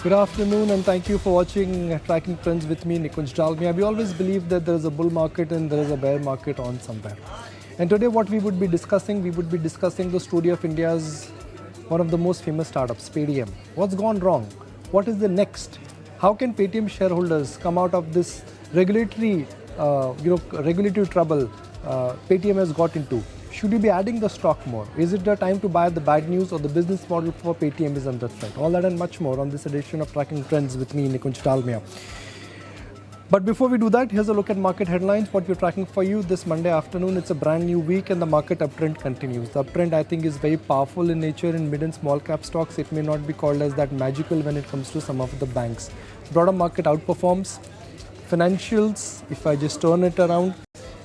Good afternoon and thank you for watching Tracking Trends with me, Nikunj Dalmia. We always believe that there is a bull market and there is a bear market on somewhere. And today what we would be discussing the story of India's one of the most famous startups, Paytm. What's gone wrong? What is the next? How can Paytm shareholders come out of this regulatory trouble Paytm has got into? Should you be adding the stock more? Is it the time to buy the bad news, or the business model for Paytm is under threat? All that and much more on this edition of Tracking Trends with me, Nikunj Dalmia. But before we do that, here's a look at market headlines, what we're tracking for you this Monday afternoon. It's a brand new week and the market uptrend continues. The uptrend, I think, is very powerful in nature in mid and small cap stocks. It may not be called as that magical when it comes to some of the banks. Broader market outperforms. Financials, if I just turn it around,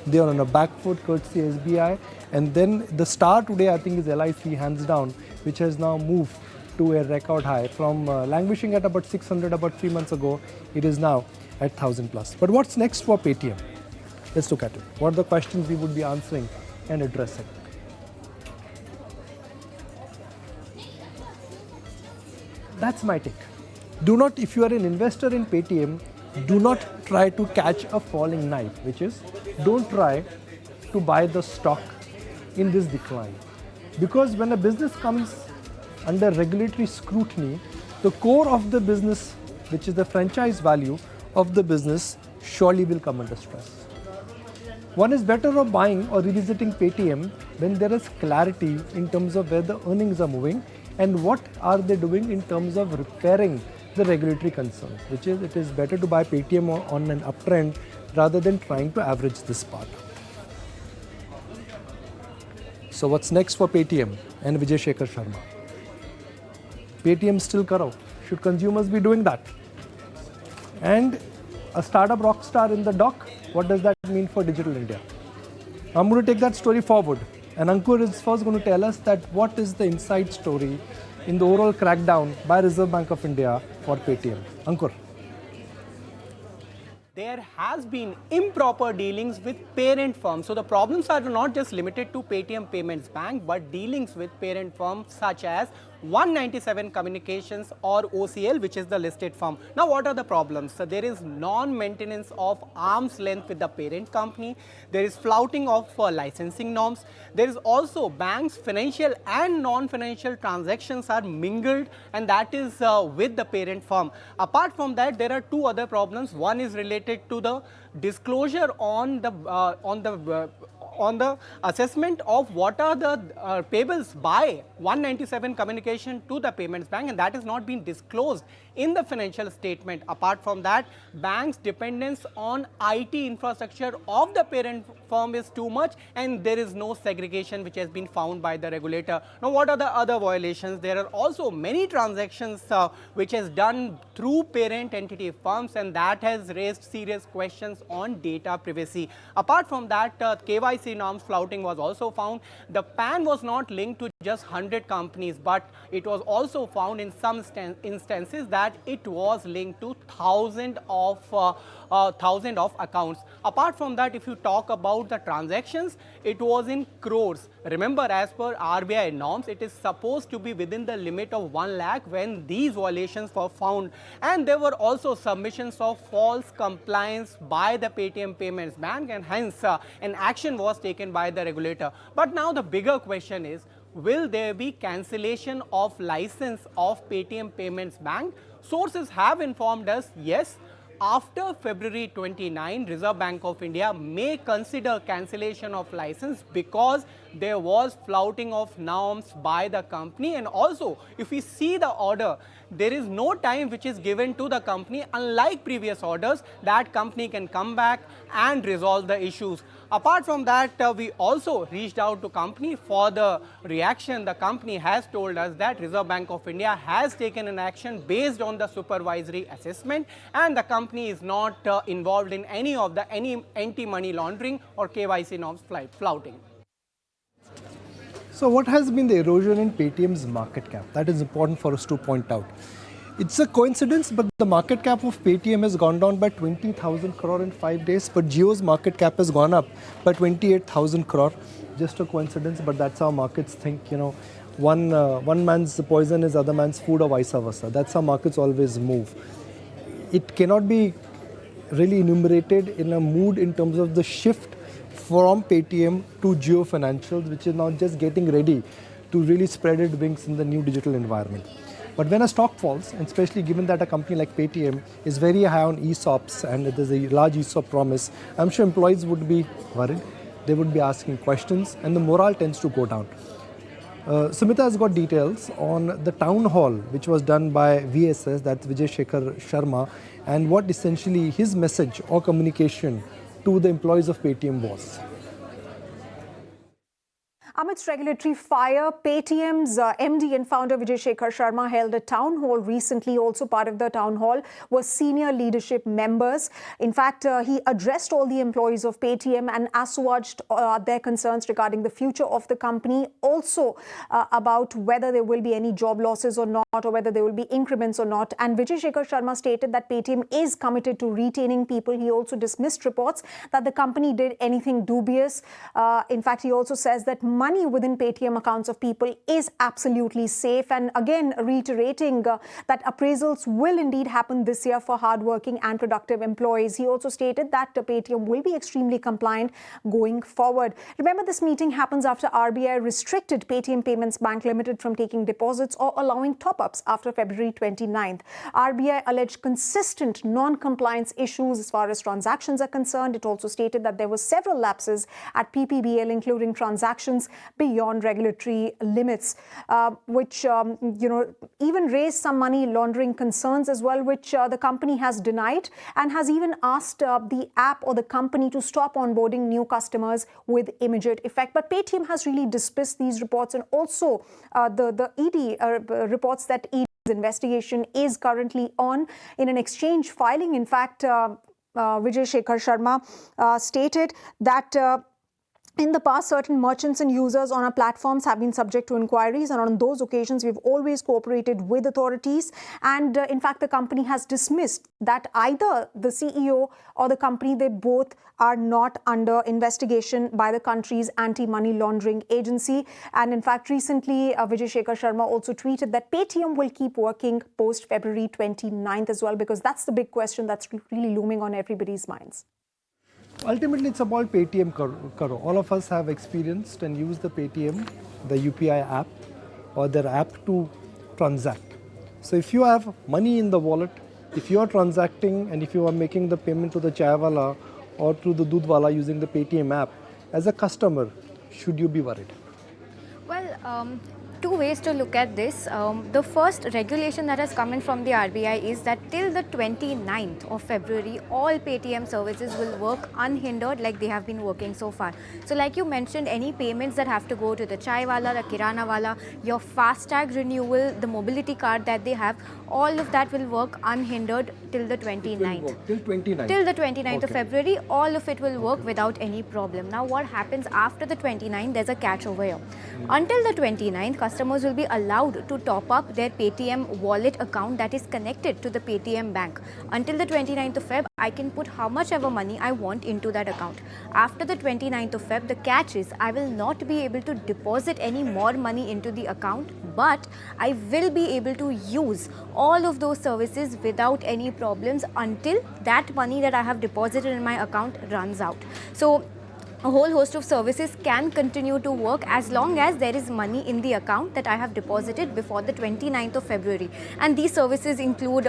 they are on a back foot courtesy SBI. And then the star today, I think, is LIC, hands down, which has now moved to a record high. From languishing at about 600 about 3 months ago, it is now at 1000 plus. But what's next for Paytm? Let's look at it. What are the questions we would be answering and addressing? That's my take. Do not, if you are an investor in Paytm, do not try to catch a falling knife, which is don't try to buy the stock in this decline. Because when a business comes under regulatory scrutiny, the core of the business, which is the franchise value of the business, surely will come under stress. One is better off buying or revisiting Paytm when there is clarity in terms of where the earnings are moving and what are they doing in terms of repairing the regulatory concerns, which is it is better to buy Paytm on an uptrend rather than trying to average this part. So what's next for Paytm and Vijay Shekhar Sharma? Paytm still karo. Should consumers be doing that? And a startup rock star in the dock, what does that mean for Digital India? I'm going to take that story forward. And Ankur is first going to tell us that what is the inside story in the overall crackdown by Reserve Bank of India for Paytm. Ankur. There has been improper dealings with parent firms. So the problems are not just limited to Paytm Payments Bank, but dealings with parent firms such as 197 Communications or OCL, which is the listed firm. Now, what are the problems? So there is non-maintenance of arm's length with the parent company. There is flouting of licensing norms. There is also banks' financial and non-financial transactions are mingled, and that is with the parent firm. Apart from that, there are two other problems. One is related to the disclosure on the assessment of what are the payables by 197 Communication to the Payments Bank, and that is not being disclosed in the financial statement. Apart from that, banks' dependence on IT infrastructure of the parent firm is too much, and there is no segregation which has been found by the regulator. Now, what are the other violations? There are also many transactions which is done through parent entity firms, and that has raised serious questions on data privacy. Apart from that, KYC norms flouting was also found. The PAN was not linked to just 100 companies, but it was also found in some instances that it was linked to thousands of accounts. Apart from that, if you talk about the transactions, it was in crores. Remember, as per RBI norms, it is supposed to be within the limit of 1 lakh when these violations were found. And there were also submissions of false compliance by the Paytm Payments Bank, and hence an action was taken by the regulator. But now the bigger question is, will there be cancellation of license of Paytm Payments Bank? Sources have informed us, yes, after February 29, Reserve Bank of India may consider cancellation of license because there was flouting of norms by the company. And also, if we see the order, there is no time which is given to the company, unlike previous orders, that company can come back and resolve the issues. Apart from that, we also reached out to company for the reaction. The company has told us that Reserve Bank of India has taken an action based on the supervisory assessment, and the company is not involved in any anti-money laundering or KYC norms flouting. So what has been the erosion in Paytm's market cap? That is important for us to point out. It's a coincidence, but the market cap of Paytm has gone down by 20,000 crore in 5 days, but Jio's market cap has gone up by 28,000 crore. Just a coincidence, but that's how markets think, you know. One man's poison is other man's food, or vice versa. That's how markets always move. It cannot be really enumerated in a mood in terms of the shift from Paytm to Jio Financials, which is now just getting ready to really spread its wings in the new digital environment. But when a stock falls, and especially given that a company like Paytm is very high on ESOPs and there's a large ESOP promise, I'm sure employees would be worried. They would be asking questions, and the morale tends to go down. Sumita has got details on the town hall which was done by VSS, that's Vijay Shekhar Sharma, and what essentially his message or communication to the employees of Paytm was. Amidst regulatory fire, Paytm's MD and founder Vijay Shekhar Sharma held a town hall recently. Also part of the town hall was senior leadership members. In fact, he addressed all the employees of Paytm and assuaged their concerns regarding the future of the company. Also about whether there will be any job losses or not, or whether there will be increments or not. And Vijay Shekhar Sharma stated that Paytm is committed to retaining people. He also dismissed reports that the company did anything dubious. In fact, he also says that money within Paytm accounts of people is absolutely safe, and again reiterating that appraisals will indeed happen this year for hardworking and productive employees. He also stated that Paytm will be extremely compliant going forward. Remember, this meeting happens after RBI restricted Paytm Payments Bank Limited from taking deposits or allowing top-ups after February 29th. RBI alleged consistent non-compliance issues as far as transactions are concerned. It also stated that there were several lapses at PPBL, including transactions beyond regulatory limits, which even raised some money laundering concerns as well, which the company has denied, and has even asked the app or the company to stop onboarding new customers with immediate effect. But Paytm has really dismissed these reports, and also the ED reports that ED's investigation is currently on. In an exchange filing, in fact, Vijay Shekhar Sharma stated that in the past, certain merchants and users on our platforms have been subject to inquiries, and on those occasions, we've always cooperated with authorities. And in fact, the company has dismissed that either the CEO or the company, they both are not under investigation by the country's anti-money laundering agency. And in fact, recently, Vijay Shekhar Sharma also tweeted that Paytm will keep working post-February 29th as well, because that's the big question that's really looming on everybody's minds. Ultimately, it's about Paytm Karo. All of us have experienced and used the Paytm, the UPI app, or their app to transact. So if you have money in the wallet, if you are transacting and if you are making the payment to the chaiwala or to the dudwala using the Paytm app, as a customer, should you be worried? Well, two ways to look at this. The first regulation that has come in from the RBI is that till the 29th of February, all Paytm services will work unhindered like they have been working so far. So like you mentioned, any payments that have to go to the chai wala, the kirana wala, your FASTag renewal, the mobility card that they have, all of that will work unhindered till the 29th. Till 29th? Till the 29th of February, all of it will work without any problem. Now what happens after the 29th, there's a catch over here. Until the 29th, customers will be allowed to top up their Paytm wallet account that is connected to the Paytm bank. Until the 29th of Feb, I can put how much ever money I want into that account. After the 29th of Feb, the catch is I will not be able to deposit any more money into the account, but I will be able to use all of those services without any problems until that money that I have deposited in my account runs out. So a whole host of services can continue to work as long as there is money in the account that I have deposited before the 29th of February. And these services include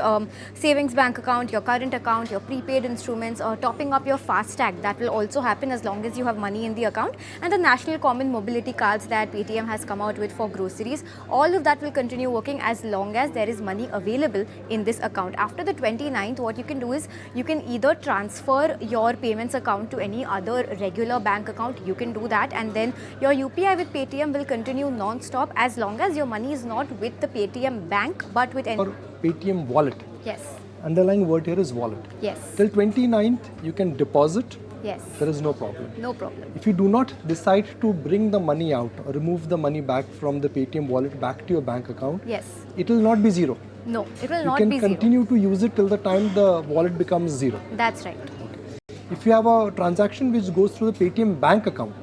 savings bank account, your current account, your prepaid instruments, or topping up your FASTag. That will also happen as long as you have money in the account. And the National Common Mobility Cards that Paytm has come out with for groceries, all of that will continue working as long as there is money available in this account. After the 29th, what you can do is you can either transfer your payments account to any other regular bank account. You can do that, and then your UPI with Paytm will continue non-stop as long as your money is not with the Paytm bank but with any... Or Paytm wallet. Yes. Underlying word here is wallet. Yes. Till 29th, you can deposit. Yes. There is no problem. No problem. If you do not decide to bring the money out or remove the money back from the Paytm wallet back to your bank account, yes, it will not be zero. No, it will You not can be zero. continue to use it till the time the wallet becomes zero. That's right. If you have a transaction which goes through the Paytm bank account,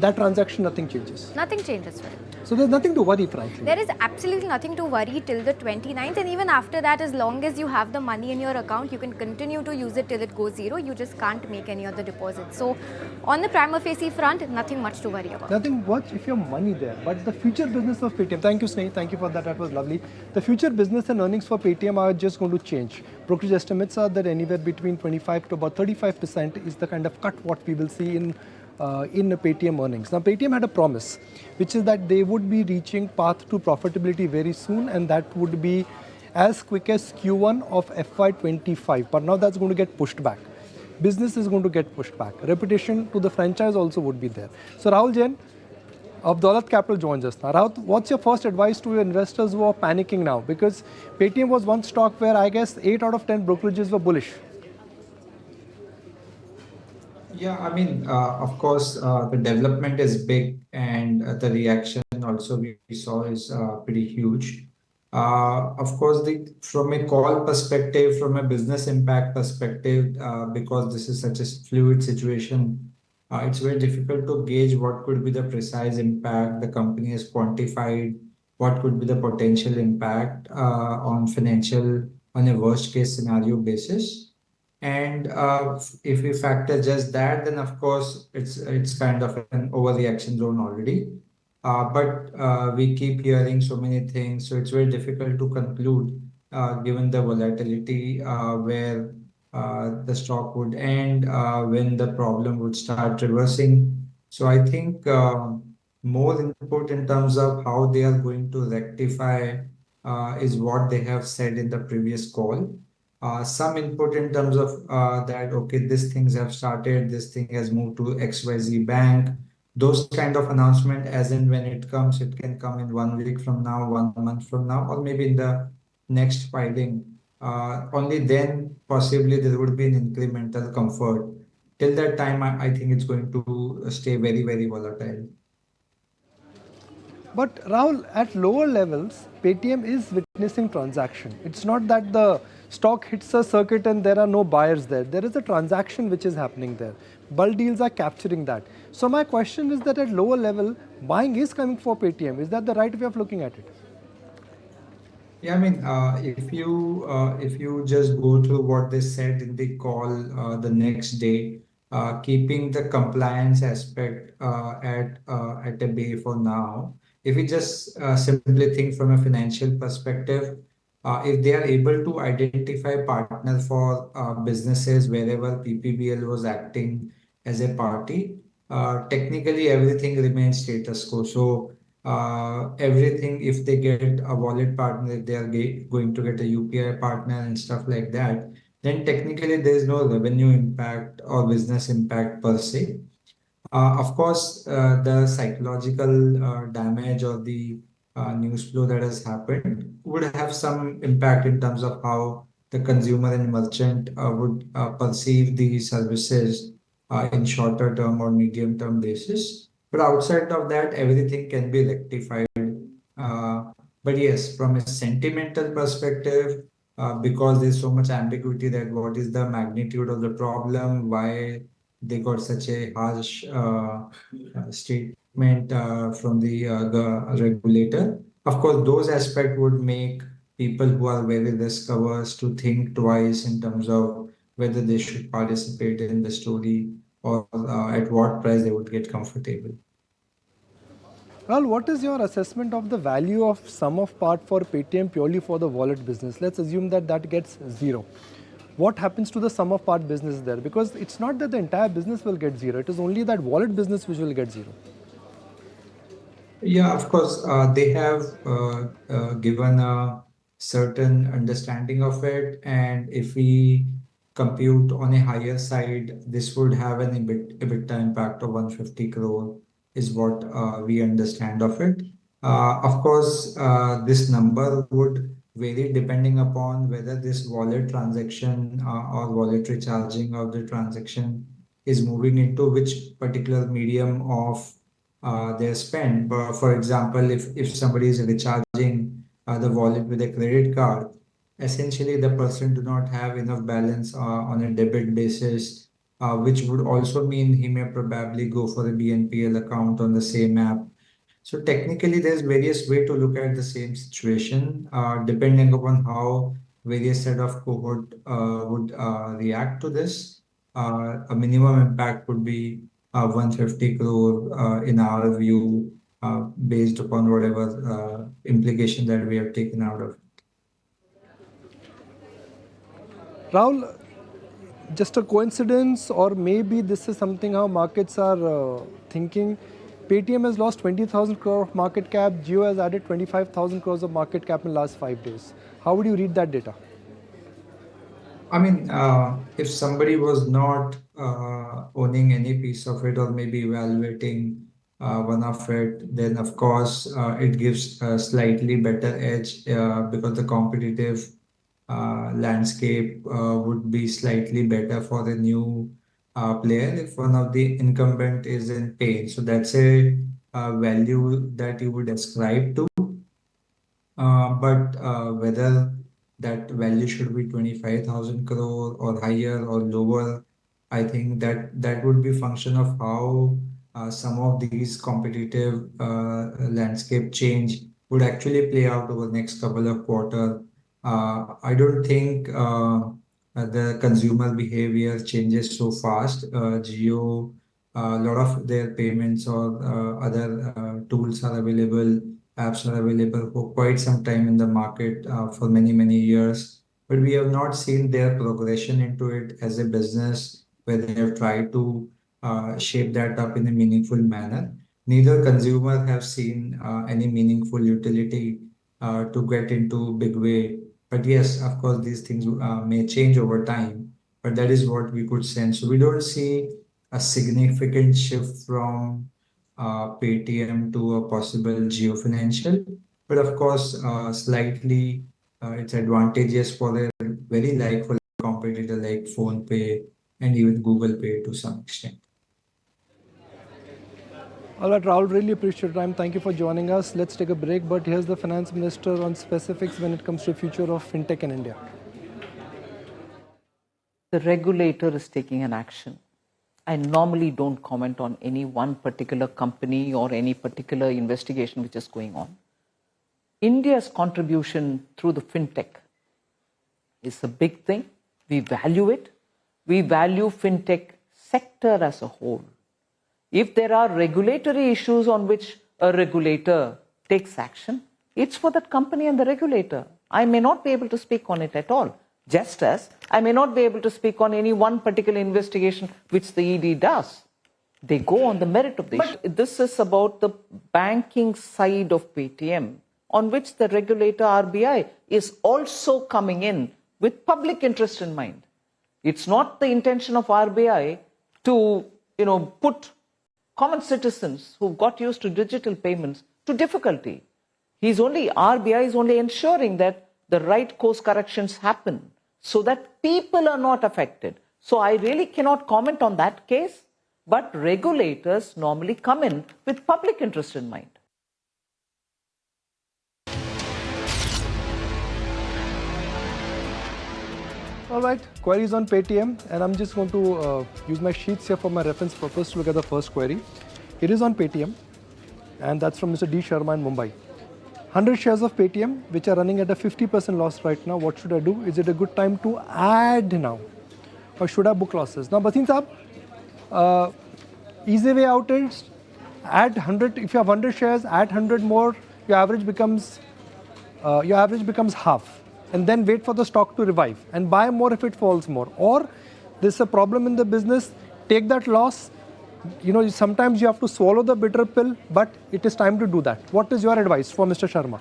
that transaction, nothing changes. Nothing changes for it. So there's nothing to worry, frankly. There is absolutely nothing to worry till the 29th, and even after that, as long as you have the money in your account, you can continue to use it till it goes zero. You just can't make any other deposits. So on the prima facie front, nothing much to worry about. Nothing much if you have money there. But the future business of Paytm, thank you, Sneh, thank you for that, that was lovely. The future business and earnings for Paytm are just going to change. Brokerage estimates are that anywhere between 25 to about 35% is the kind of cut what we will see in the Paytm earnings. Now, Paytm had a promise, which is that they would be reaching path to profitability very soon, and that would be as quick as Q1 of FY25. But now that's going to get pushed back. Business is going to get pushed back. Reputation to the franchise also would be there. So Rahul Jain of Daulat Capital joins us now. Rahul, what's your first advice to your investors who are panicking now? Because Paytm was one stock where I guess 8 out of 10 brokerages were bullish. Yeah, I mean, of course, the development is big, and the reaction also we saw is pretty huge. Of course, from a call perspective, from a business impact perspective, because this is such a fluid situation, it's very difficult to gauge what could be the precise impact the company has quantified, what could be the potential impact on financial on a worst case scenario basis. And if we factor just that, then of course it's kind of an overreaction zone already. But we keep hearing so many things, so it's very difficult to conclude given the volatility where the stock would end, when the problem would start reversing. So I think more input in terms of how they are going to rectify is what they have said in the previous call. Some input in terms of that, okay, these things have started, this thing has moved to XYZ bank. Those kind of announcement, as in when it comes, it can come in 1 week from now, 1 month from now, or maybe in the next filing. Only then possibly there would be an incremental comfort. Till that time, I think it's going to stay very, very volatile. But Rahul, at lower levels, Paytm is witnessing transaction. It's not that the stock hits a circuit and there are no buyers there. There is a transaction which is happening there. Bulk deals are capturing that. So my question is that at lower level, buying is coming for Paytm. Is that the right way of looking at it? Yeah, I mean, if you just go through what they said in the call the next day, keeping the compliance aspect at a bay for now. If we just simply think from a financial perspective, if they are able to identify partner for businesses wherever PPBL was acting as a party, technically everything remains status quo. So everything, if they get a wallet partner, if they are going to get a UPI partner and stuff like that, then technically there is no revenue impact or business impact per se. Of course, the psychological damage or the news flow that has happened would have some impact in terms of how the consumer and merchant would perceive the services in shorter term or medium term basis. But outside of that, everything can be rectified. But yes, from a sentimental perspective, because there's so much ambiguity that what is the magnitude of the problem, why they got such a harsh statement from the regulator. Of course, those aspects would make people who are very risk averse to think twice in terms of whether they should participate in the story or at what price they would get comfortable. Rahul, what is your assessment of the value of sum of part for Paytm purely for the wallet business? Let's assume that that gets zero. What happens to the sum of part business there? Because it's not that the entire business will get zero. It is only that wallet business which will get zero. Yeah, of course, they have given a certain understanding of it. And if we compute on a higher side, this would have an EBITDA impact of 150 crore is what we understand of it. Of course, this number would vary depending upon whether this wallet transaction or wallet recharging of the transaction is moving into which particular medium of their spend. But for example, if somebody is recharging the wallet with a credit card, essentially the person do not have enough balance on a debit basis, which would also mean he may probably go for a BNPL account on the same app. So technically, there's various way to look at the same situation, depending upon how various set of cohort would react to this. A minimum impact would be 150 crore in our view, based upon whatever implication that we have taken out of. Rahul, just a coincidence, or maybe this is something how markets are thinking. Paytm has lost 20,000 crore of market cap. Jio has added 25,000 crores of market cap in the last 5 days. How would you read that data? I mean, if somebody was not owning any piece of it or maybe evaluating one of it, then of course it gives a slightly better edge because the competitive landscape would be slightly better for the new player if one of the incumbent is in pain. So that's a value that you would ascribe to. But whether that value should be 25,000 crore or higher or lower, I think that that would be function of how some of these competitive landscape change would actually play out over the next couple of quarter. I don't think the consumer behavior changes so fast. Geo, a lot of their payments or other tools are available, apps are available for quite some time in the market, for many, many years. But we have not seen their progression into it as a business where they have tried to shape that up in a meaningful manner. Neither consumer have seen any meaningful utility to get into big way. But yes, of course, these things may change over time. But that is what we could sense. So we don't see a significant shift from Paytm to a possible geofinancial. But of course, slightly it's advantageous for a very likely competitor like PhonePe and even Google Pay to some extent. All right, Rahul, really appreciate your time. Thank you for joining us. Let's take a break, but here's the finance minister on specifics when it comes to future of fintech in India. The regulator is taking an action. I normally don't comment on any one particular company or any particular investigation which is going on. India's contribution through the fintech is a big thing. We value it. We value fintech sector as a whole. If there are regulatory issues on which a regulator takes action, it's for that company and the regulator. I may not be able to speak on it at all. Just as I may not be able to speak on any one particular investigation which the ED does. They go on the merit of the issue. This is about the banking side of Paytm, on which the regulator RBI is also coming in with public interest in mind. It's not the intention of RBI to, put common citizens who've got used to digital payments to difficulty. RBI is only ensuring that the right course corrections happen so that people are not affected. So I really cannot comment on that case, but regulators normally come in with public interest in mind. All right, queries on Paytm, and I'm just going to use my sheets here for my reference purpose to look at the first query. It is on Paytm, and that's from Mr. D. Sharma in Mumbai. 100 shares of Paytm, which are running at a 50% loss right now. What should I do? Is it a good time to add now? Or should I book losses? Now, Basin Saab, easy way out is add 100. If you have 100 shares, add 100 more. Your average becomes half. And then wait for the stock to revive and buy more if it falls more. Or there's a problem in the business, take that loss. Sometimes you have to swallow the bitter pill, but it is time to do that. What is your advice for Mr. Sharma?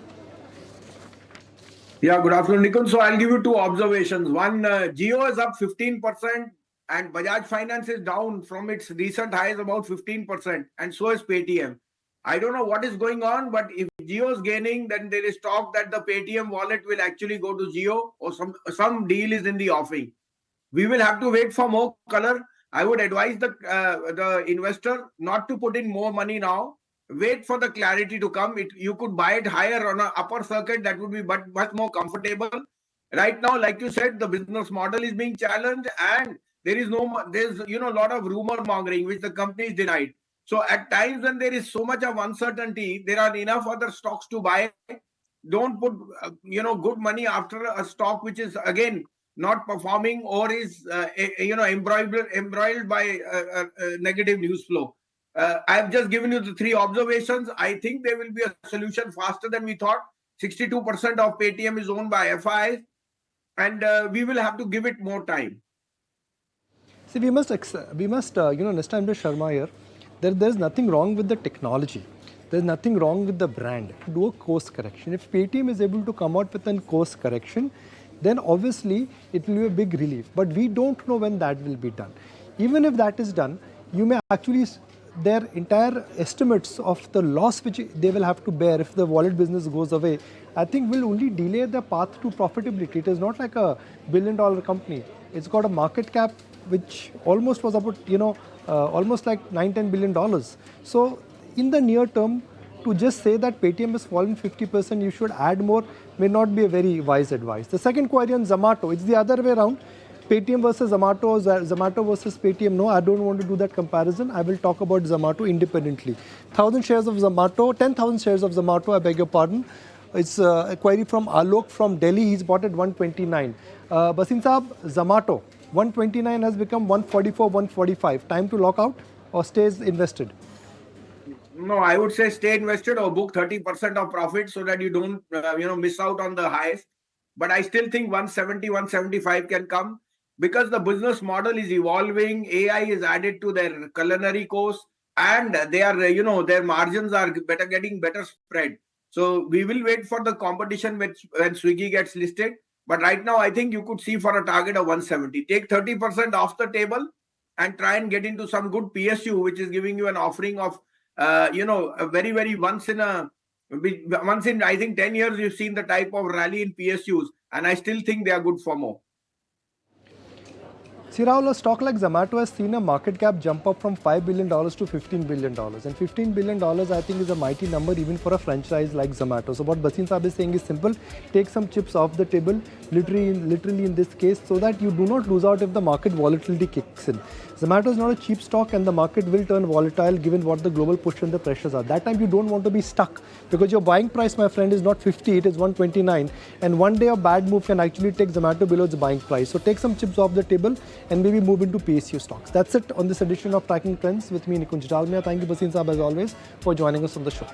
Yeah, good afternoon, Nikunj. So I'll give you two observations. One, Jio is up 15% and Bajaj Finance is down from its recent highs about 15%, and so is Paytm. I don't know what is going on, but if Jio is gaining, then there is talk that the Paytm wallet will actually go to Jio, or some deal is in the offing. We will have to wait for more color. I would advise the investor not to put in more money now. wait for the clarity to come. You could buy it higher on an upper circuit. That would be much more comfortable. Right now, like you said, the business model is being challenged, and there's a lot of rumor mongering which the company is denied. So at times when there is so much of uncertainty, there are enough other stocks to buy. Don't put good money after a stock which is again not performing or is embroiled by negative news flow. I have just given you the three observations. I think there will be a solution faster than we thought. 62% of Paytm is owned by FIs, and we will have to give it more time. See, we must understand, Mr. Sharma here, there's nothing wrong with the technology. There's nothing wrong with the brand. Do a course correction. If Paytm is able to come out with a course correction, then obviously it will be a big relief. But we don't know when that will be done. Even if that is done, you may actually, their entire estimates of the loss which they will have to bear if the wallet business goes away, I think will only delay the path to profitability. It is not like a billion-dollar company. It's got a market cap which almost was about, almost like $9-10 billion. So in the near term, to just say that Paytm has fallen 50%, you should add more, may not be a very wise advice. The second query on Zomato, it's the other way around. Paytm versus Zomato, or Zomato versus Paytm. No, I don't want to do that comparison. I will talk about Zomato independently. 1,000 shares of Zomato, 10,000 shares of Zomato, I beg your pardon. It's a query from Alok from Delhi. He's bought at 129. Basim Saab, Zomato, 129 has become 144, 145. Time to lock out or stays invested? No, I would say stay invested or book 30% of profit so that you don't miss out on the highs. But I still think 170, 175 can come because the business model is evolving. AI is added to their culinary course, and they are their margins are getting better spread. So we will wait for the competition when Swiggy gets listed. But right now, I think you could see for a target of 170. Take 30% off the table and try and get into some good PSU, which is giving you an offering of a very, very once in I think 10 years you've seen the type of rally in PSUs, and I still think they are good for more. See, Rahul, a stock like Zomato has seen a market cap jump up from $5 billion to $15 billion. And $15 billion, I think, is a mighty number even for a franchise like Zomato. So what Basim Saab is saying is simple. Take some chips off the table, literally in this case, so that you do not lose out if the market volatility kicks in. Zomato is not a cheap stock, and the market will turn volatile given what the global push and the pressures are. That time you don't want to be stuck because your buying price, my friend, is not 50, it is 129. And one day a bad move can actually take Zomato below its buying price. So take some chips off the table and maybe move into PSU stocks. That's it on this edition of Tracking Trends with me, Nikunj Dalmia. Thank you, Basim Saab, as always, for joining us on the show.